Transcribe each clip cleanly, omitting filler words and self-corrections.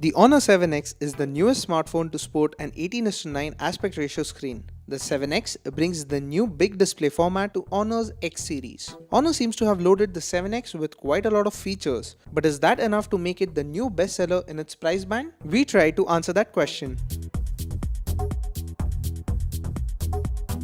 The Honor 7X is the newest smartphone to sport an 18:9 aspect ratio screen. The 7X brings the new big display format to Honor's X series. Honor seems to have loaded the 7X with quite a lot of features, but is that enough to make it the new bestseller in its price band? We try to answer that question.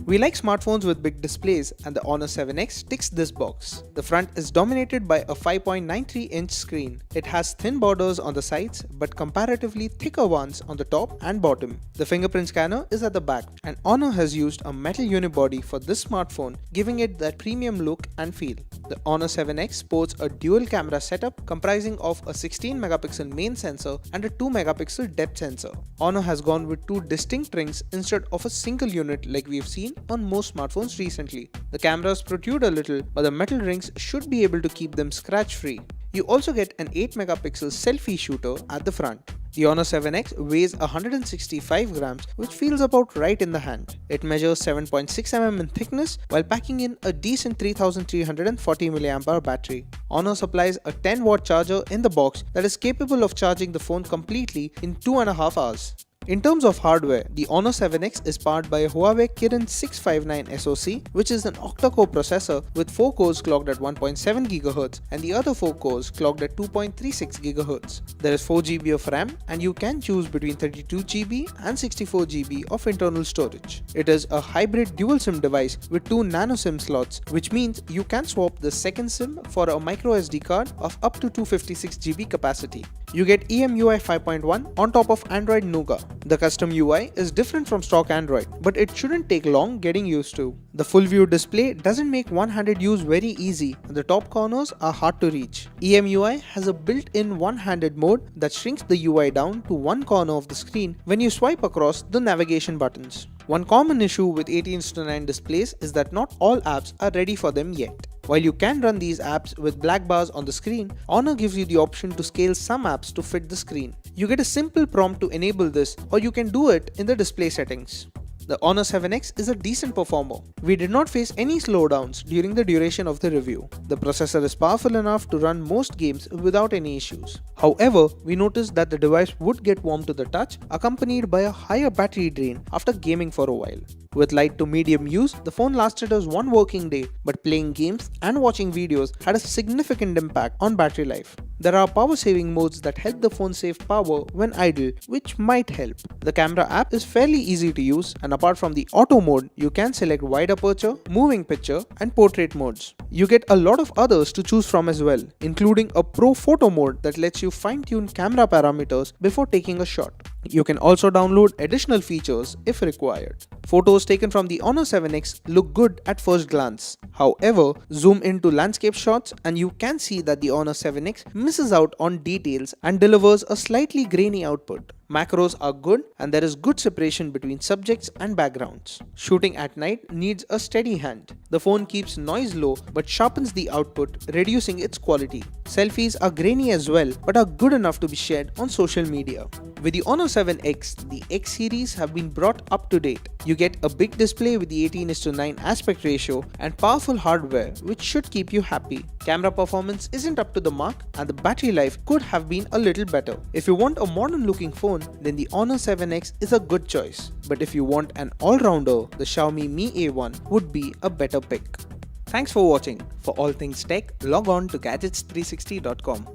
We like smartphones with big displays, and the Honor 7X ticks this box. The front is dominated by a 5.93-inch screen. It has thin borders on the sides but comparatively thicker ones on the top and bottom. The fingerprint scanner is at the back, and Honor has used a metal unibody for this smartphone, giving it that premium look and feel. The Honor 7X sports a dual camera setup comprising of a 16-megapixel main sensor and a 2-megapixel depth sensor. Honor has gone with two distinct rings instead of a single unit like we've seen on most smartphones recently. The cameras protrude a little, but the metal rings should be able to keep them scratch-free. You also get an 8-megapixel selfie shooter at the front. The Honor 7X weighs 165 grams, which feels about right in the hand. It measures 7.6 mm in thickness while packing in a decent 3340 mAh battery. Honor supplies a 10-watt charger in the box that is capable of charging the phone completely in 2.5 hours. In terms of hardware, the Honor 7X is powered by a Huawei Kirin 659 SoC, which is an octa-core processor with 4 cores clocked at 1.7 GHz and the other 4 cores clocked at 2.36 GHz. There is 4 GB of RAM, and you can choose between 32 GB and 64 GB of internal storage. It is a hybrid dual SIM device with 2 nano SIM slots, which means you can swap the second SIM for a micro SD card of up to 256 GB capacity. You get EMUI 5.1 on top of Android Nougat. The custom UI is different from stock Android, but it shouldn't take long getting used to. The full view display doesn't make one-handed use very easy, and the top corners are hard to reach. EMUI has a built-in one-handed mode that shrinks the UI down to one corner of the screen when you swipe across the navigation buttons. One common issue with 18:9 displays is that not all apps are ready for them yet. While you can run these apps with black bars on the screen, Honor gives you the option to scale some apps to fit the screen. You get a simple prompt to enable this, or you can do it in the display settings. The Honor 7X is a decent performer. We did not face any slowdowns during the duration of the review. The processor is powerful enough to run most games without any issues. However, we noticed that the device would get warm to the touch, accompanied by a higher battery drain after gaming for a while. With light to medium use, the phone lasted us one working day, but playing games and watching videos had a significant impact on battery life. There are power saving modes that help the phone save power when idle, which might help. The camera app is fairly easy to use, and apart from the auto mode, you can select wide aperture, moving picture, and portrait modes. You get a lot of others to choose from as well, including a pro photo mode that lets you fine-tune camera parameters before taking a shot. You can also download additional features if required. Photos taken from the Honor 7X look good at first glance. However, zoom into landscape shots and you can see that the Honor 7X misses out on details and delivers a slightly grainy output. Macros are good, and there is good separation between subjects and backgrounds. Shooting at night needs a steady hand. The phone keeps noise low but sharpens the output, reducing its quality. Selfies are grainy as well but are good enough to be shared on social media. With the Honor 7X, the X series have been brought up to date. You get a big display with the 18:9 aspect ratio and powerful hardware, which should keep you happy. Camera performance isn't up to the mark, and the battery life could have been a little better. If you want a modern looking phone, then the Honor 7X is a good choice. But if you want an all-rounder, the Xiaomi Mi A1 would be a better pick. Thanks for watching. For all things tech, log on to gadgets360.com.